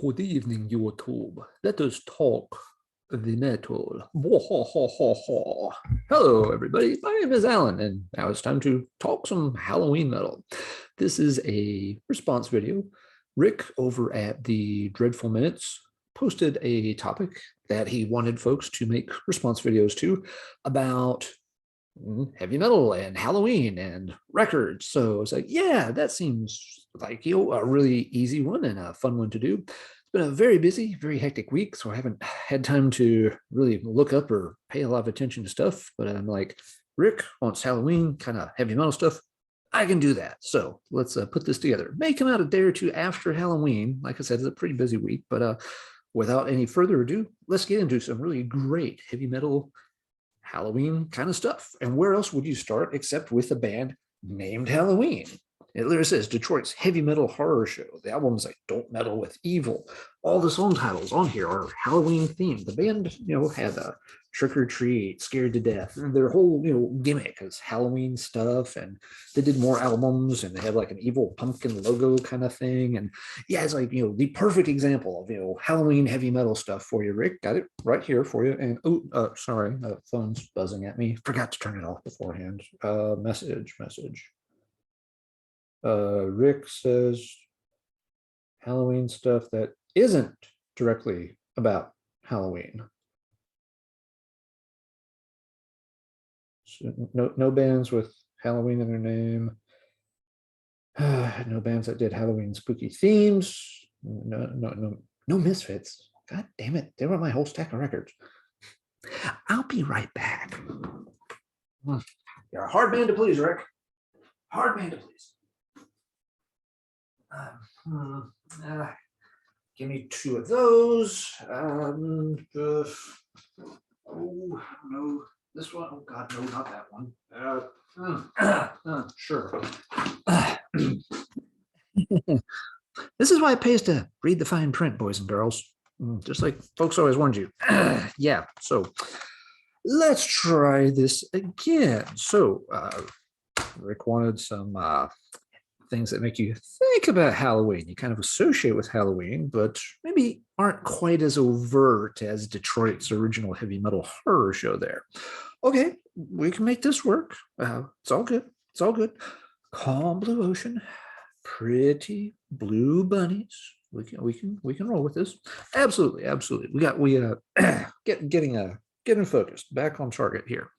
Good evening, YouTube. Let us talk the metal. Hello, everybody. My name is Alan, and now it's time to talk some Halloween metal. This is a response video. Rick over at the Dreadful Minutes posted a topic that he wanted folks to make response videos to about heavy metal and Halloween and records. So it's like, yeah, that seems like a really easy one and a fun one to do. It's been a very busy, very hectic week, so I haven't had time to really look up or pay a lot of attention to stuff. But I'm like, Rick wants Halloween kind of heavy metal stuff. I can do that. So let's put this together. May come out a day or two after Halloween. Like I said, it's a pretty busy week, but without any further ado, let's get into some really great heavy metal Halloween kind of stuff. And where else would you start except with a band named Halloween? It literally says Detroit's heavy metal horror show. The album is like Don't Meddle with Evil. All the song titles on here are Halloween themed. The band, had a Trick or Treat, Scared to Death. And their whole, gimmick is Halloween stuff. And they did more albums, and they had like an evil pumpkin logo kind of thing. And yeah, it's like, the perfect example of, Halloween heavy metal stuff for you, Rick. Got it right here for you. And sorry, the phone's buzzing at me. Forgot to turn it off beforehand. Message. Rick says Halloween stuff that isn't directly about Halloween. So no bands with Halloween in their name. No bands that did Halloween spooky themes. No Misfits. God damn it. They were my whole stack of records. I'll be right back. You're a hard man to please, Rick. Hard man to please. Give me two of those. Oh no, this one. Oh God, no, not that one. Sure. This is why it pays to read the fine print, boys and girls. Just like folks always warned you. Yeah. So let's try this again. So Rick wanted some things that make you think about Halloween. You kind of associate with Halloween, but maybe aren't quite as overt as Detroit's original heavy metal horror show there. Okay, we can make this work. It's all good. It's all good. Calm blue ocean, pretty blue bunnies. We can roll with this. Absolutely. Getting focused, back on target here.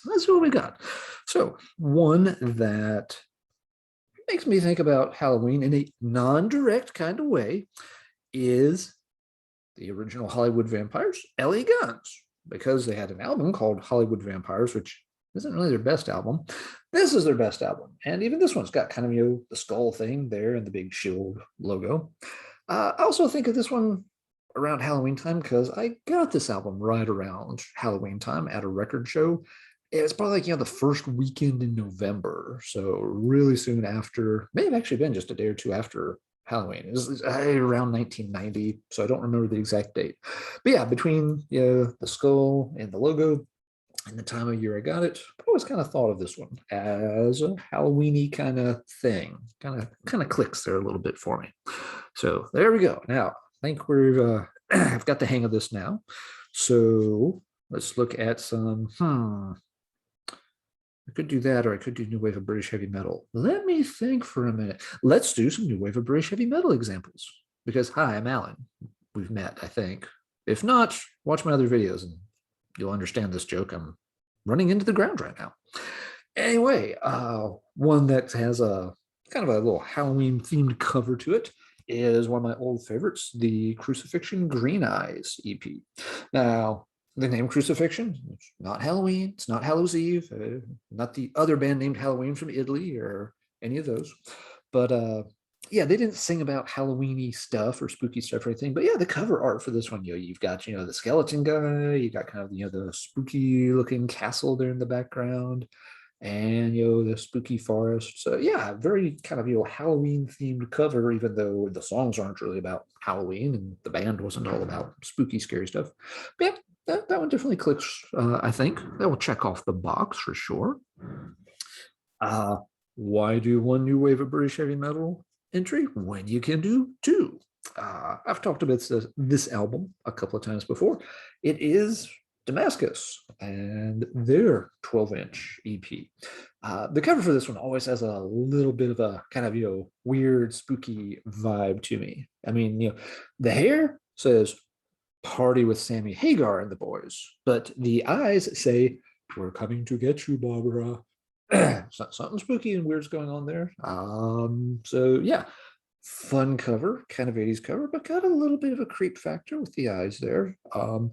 Let's see what we got. So one that makes me think about Halloween in a non-direct kind of way is the original Hollywood Vampires, LA Guns, because they had an album called Hollywood Vampires, which isn't really their best album. This is their best album. And even this one's got kind of, the skull thing there and the big shield logo. I also think of this one around Halloween time because I got this album right around Halloween time at a record show. It was probably like, the first weekend in November. So really soon after, may have actually been just a day or two after Halloween. It was around 1990. So I don't remember the exact date. But yeah, between the skull and the logo and the time of year I got it, I always kind of thought of this one as a Halloween-y kind of thing. Kind of clicks there a little bit for me. So there we go. Now, I think we've I've got the hang of this now. So let's look at some, I could do that, or I could do New Wave of British Heavy Metal. Let me think for a minute. Let's do some New Wave of British Heavy Metal examples. Because, hi, I'm Alan. We've met, I think. If not, watch my other videos and you'll understand this joke. I'm running into the ground right now. Anyway, one that has a kind of a little Halloween-themed cover to it is one of my old favorites, the Crucifixion Green Eyes EP. Now, the name Crucifixion, it's not Halloween, it's not Hallows Eve, not the other band named Halloween from Italy or any of those. But yeah, they didn't sing about Halloween-y stuff or spooky stuff or anything. But yeah, the cover art for this one, you've got, the skeleton guy, you got kind of, the spooky looking castle there in the background, and, the spooky forest. So yeah, very kind of, Halloween themed cover, even though the songs aren't really about Halloween and the band wasn't all about spooky, scary stuff. But yeah, that one definitely clicks, I think. That will check off the box for sure. Why do one New Wave of British Heavy Metal entry when you can do two? I've talked about this album a couple of times before. It is Damascus and their 12-inch EP. The cover for this one always has a little bit of a kind of, weird, spooky vibe to me. I mean, the hair says party with Sammy Hagar and the boys, but the eyes say, we're coming to get you, Barbara. Something spooky and weird's going on there. So yeah, fun cover, kind of 80s cover, but got a little bit of a creep factor with the eyes there. And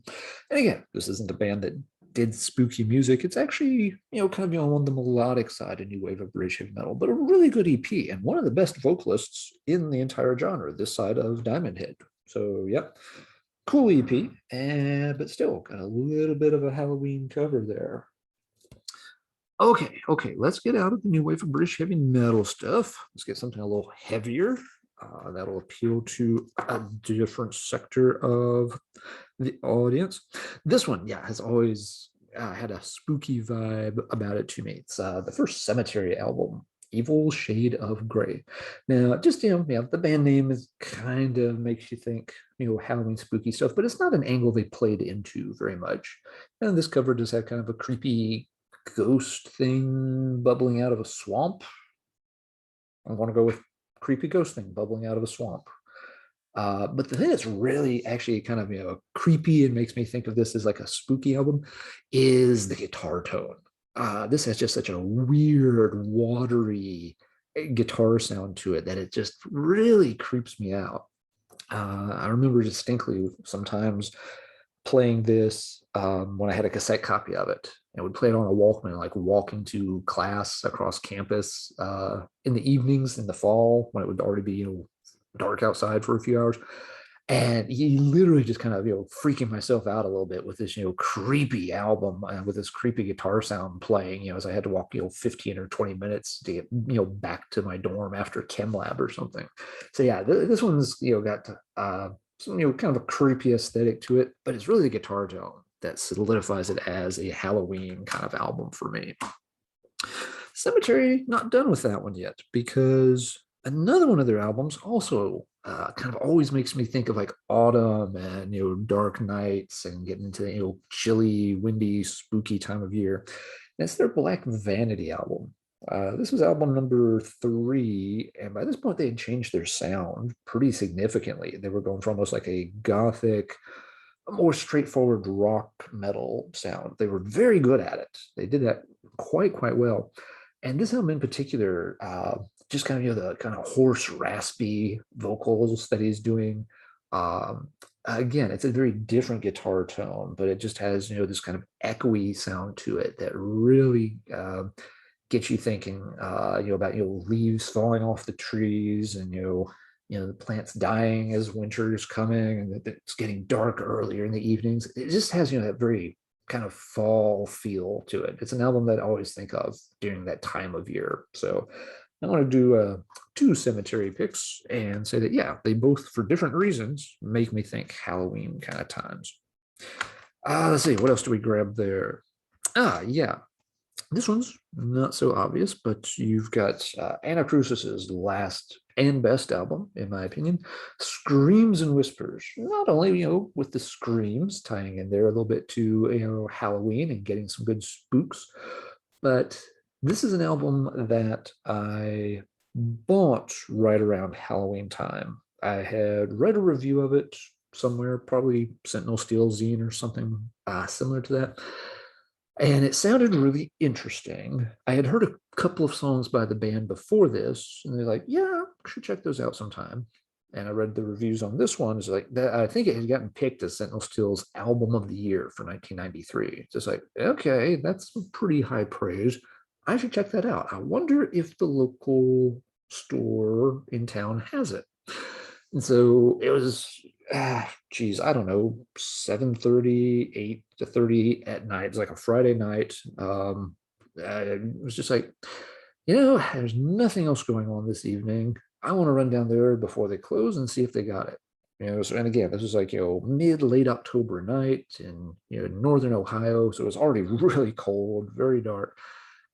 again, this isn't a band that did spooky music. It's actually, kind of, on the melodic side of new wave of British heavy metal, but a really good EP and one of the best vocalists in the entire genre, this side of Diamond Head. So yep, cool EP, but still got a little bit of a Halloween cover there. Okay, let's get out of the new wave of British heavy metal stuff. Let's get something a little heavier. That'll appeal to a different sector of the audience. This one, yeah, has always had a spooky vibe about it to me. It's the first Cemetery album, Evil Shade of Grey. Now, just, the band name is kind of makes you think, Halloween spooky stuff, but it's not an angle they played into very much. And this cover does have kind of a creepy ghost thing bubbling out of a swamp. I want to go with creepy ghost thing bubbling out of a swamp. But the thing that's really actually kind of, creepy and makes me think of this as like a spooky album is the guitar tone. This has just such a weird, watery guitar sound to it that it just really creeps me out. I remember distinctly sometimes playing this when I had a cassette copy of it. I would play it on a Walkman, like walking to class across campus in the evenings in the fall when it would already be, dark outside for a few hours. And he literally just kind of, freaking myself out a little bit with this, creepy album with this creepy guitar sound playing, as I had to walk, 15 or 20 minutes to get, back to my dorm after chem lab or something. So yeah, this one's, got some, kind of a creepy aesthetic to it, but it's really the guitar tone that solidifies it as a Halloween kind of album for me. Cemetery, not done with that one yet, because another one of their albums also kind of always makes me think of like autumn and, dark nights and getting into, chilly, windy, spooky time of year. That's their Black Vanity album. This was album number 3, and by this point they had changed their sound pretty significantly. They were going for almost like a gothic, a more straightforward rock metal sound. They were very good at it. They did that quite well. And this album in particular, just kind of, the kind of hoarse, raspy vocals that he's doing. Again, it's a very different guitar tone, but it just has, this kind of echoey sound to it that really gets you thinking, about, leaves falling off the trees and, the plants dying as winter's coming and it's getting dark earlier in the evenings. It just has, that very kind of fall feel to it. It's an album that I always think of during that time of year. So I want to do 2 Cemetery picks and say that, yeah, they both, for different reasons, make me think Halloween kind of times. Let's see, what else do we grab there? Yeah, this one's not so obvious, but you've got Anna Cruz's last and best album, in my opinion, Screams and Whispers. Not only, with the screams tying in there a little bit to, Halloween and getting some good spooks, but this is an album that I bought right around Halloween time. I had read a review of it somewhere, probably Sentinel Steel Zine or something similar to that. And it sounded really interesting. I had heard a couple of songs by the band before this, and they're like, yeah, I should check those out sometime. And I read the reviews on this one. It's like that. I think it had gotten picked as Sentinel Steel's album of the year for 1993. It's just like, okay, that's pretty high praise. I should check that out. I wonder if the local store in town has it. And so it was, geez, I don't know, 7:30, 8:30 at night. It's like a Friday night. It was just like, there's nothing else going on this evening. I want to run down there before they close and see if they got it. So, and again, this was like, late October night in, northern Ohio. So it was already really cold, very dark.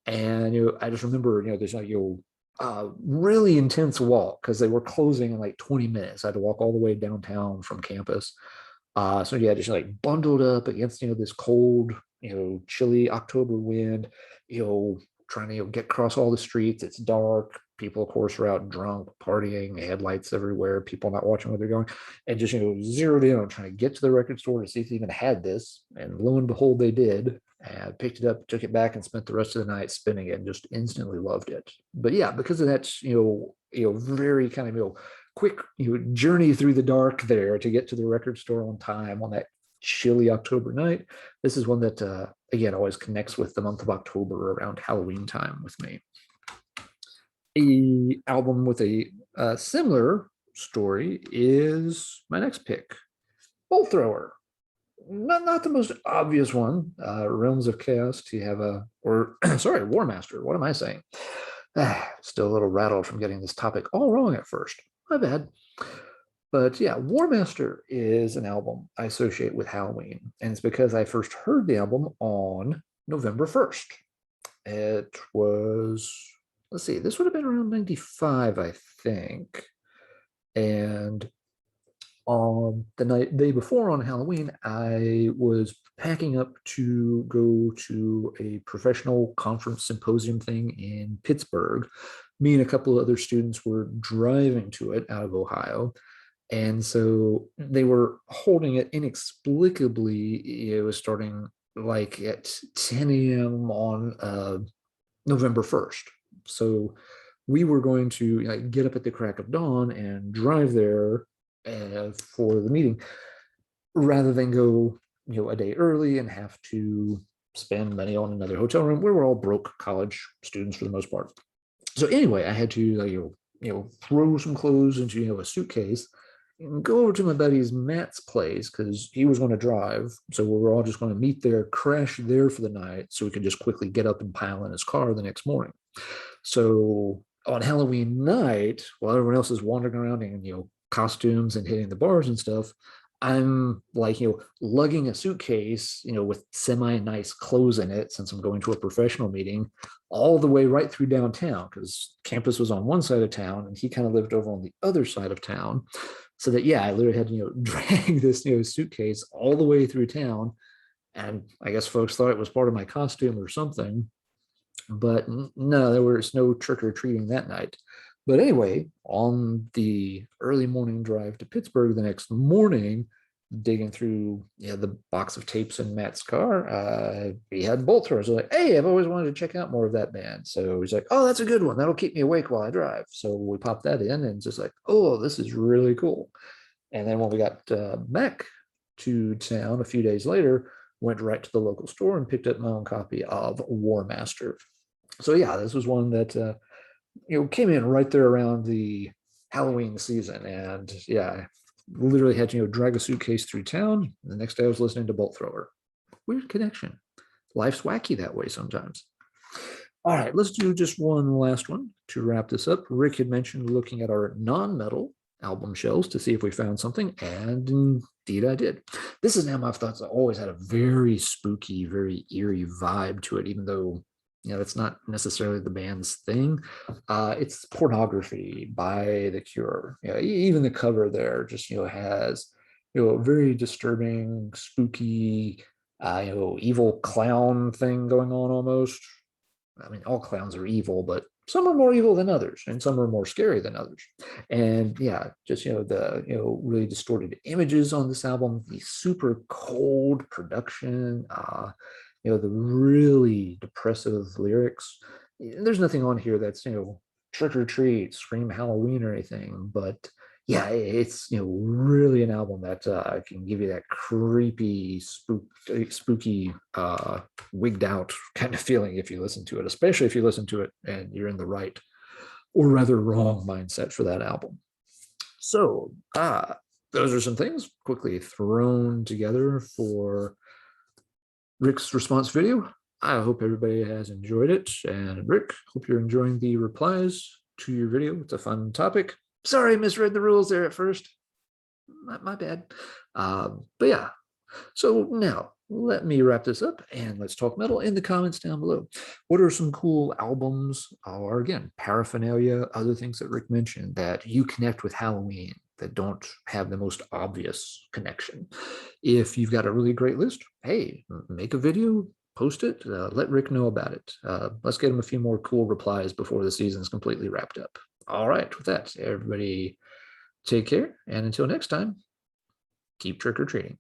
And, I just remember, there's like, really intense walk because they were closing in like 20 minutes. I had to walk all the way downtown from campus. So yeah, just like bundled up against this cold, chilly October wind, trying to get across all the streets. It's dark. People, of course, are out drunk, partying, headlights everywhere, people not watching where they're going, and just zeroed in on trying to get to the record store to see if they even had this. And lo and behold, they did. And picked it up, took it back, and spent the rest of the night spinning it, and just instantly loved it. But yeah, because of that, very kind of quick journey through the dark there to get to the record store on time on that chilly October night. This is one that again always connects with the month of October around Halloween time with me. A album with a similar story is my next pick, Bullthrower. Not the most obvious one. Realms of Chaos. Do you have sorry, War Master. What am I saying? Still a little rattled from getting this topic all wrong at first. My bad. But yeah, War Master is an album I associate with Halloween. And it's because I first heard the album on November 1st. It was, let's see, this would have been around 95, I think. And on the day before on Halloween, I was packing up to go to a professional conference symposium thing in Pittsburgh. Me and a couple of other students were driving to it out of Ohio. And so they were holding it inexplicably. It was starting like at 10 a.m. on November 1st. So we were going to get up at the crack of dawn and drive there for the meeting rather than go a day early and have to spend money on another hotel room. We were all broke college students for the most part. So anyway, I had to throw some clothes into a suitcase and go over to my buddy's Matt's place because he was going to drive. So we were all just going to meet there, crash there for the night so we could just quickly get up and pile in his car the next morning. So on Halloween night, while everyone else is wandering around in costumes and hitting the bars and stuff, I'm like lugging a suitcase with semi nice clothes in it since I'm going to a professional meeting all the way right through downtown because campus was on one side of town and he kind of lived over on the other side of town. So that I literally had to drag this suitcase all the way through town. And I guess folks thought it was part of my costume or something. But no, there was no trick-or-treating that night. But anyway, on the early morning drive to Pittsburgh the next morning, digging through the box of tapes in Matt's car, he had Bullthrower. So like, hey, I've always wanted to check out more of that band. So he's like, oh, that's a good one. That'll keep me awake while I drive. So we popped that in and just like, oh, this is really cool. And then when we got back to town a few days later, went right to the local store and picked up my own copy of War Master. So yeah, this was one that came in right there around the Halloween season, and I literally had to drag a suitcase through town. The next day I was listening to Bullthrower. Weird connection. Life's wacky that way sometimes. All right, let's do just one last one to wrap this up. Rick had mentioned looking at our non-metal album shelves to see if we found something, and indeed I did. This is an album I've thought always had a very spooky, very eerie vibe to it, even though that's not necessarily the band's thing. It's Pornography by The Cure. Even the cover there just has a very disturbing, spooky, evil clown thing going on almost. I mean, all clowns are evil, but some are more evil than others, and some are more scary than others. And just the really distorted images on this album, the super cold production, the really depressive lyrics. There's nothing on here that's trick or treat, scream Halloween or anything, but it's really an album that can give you that creepy, spooky, wigged out kind of feeling if you listen to it, especially if you listen to it and you're in the right or rather wrong mindset for that album. So those are some things quickly thrown together for Rick's response video. I hope everybody has enjoyed it, and Rick, hope you're enjoying the replies to your video. It's a fun topic. Sorry, I misread the rules there at first. My bad. But yeah. So now, let me wrap this up and let's talk metal in the comments down below. What are some cool albums or, again, paraphernalia, other things that Rick mentioned that you connect with Halloween that don't have the most obvious connection? If you've got a really great list, hey, make a video, post it, let Rick know about it. Let's get him a few more cool replies before the season's completely wrapped up. All right, with that, everybody take care. And until next time, keep trick or treating.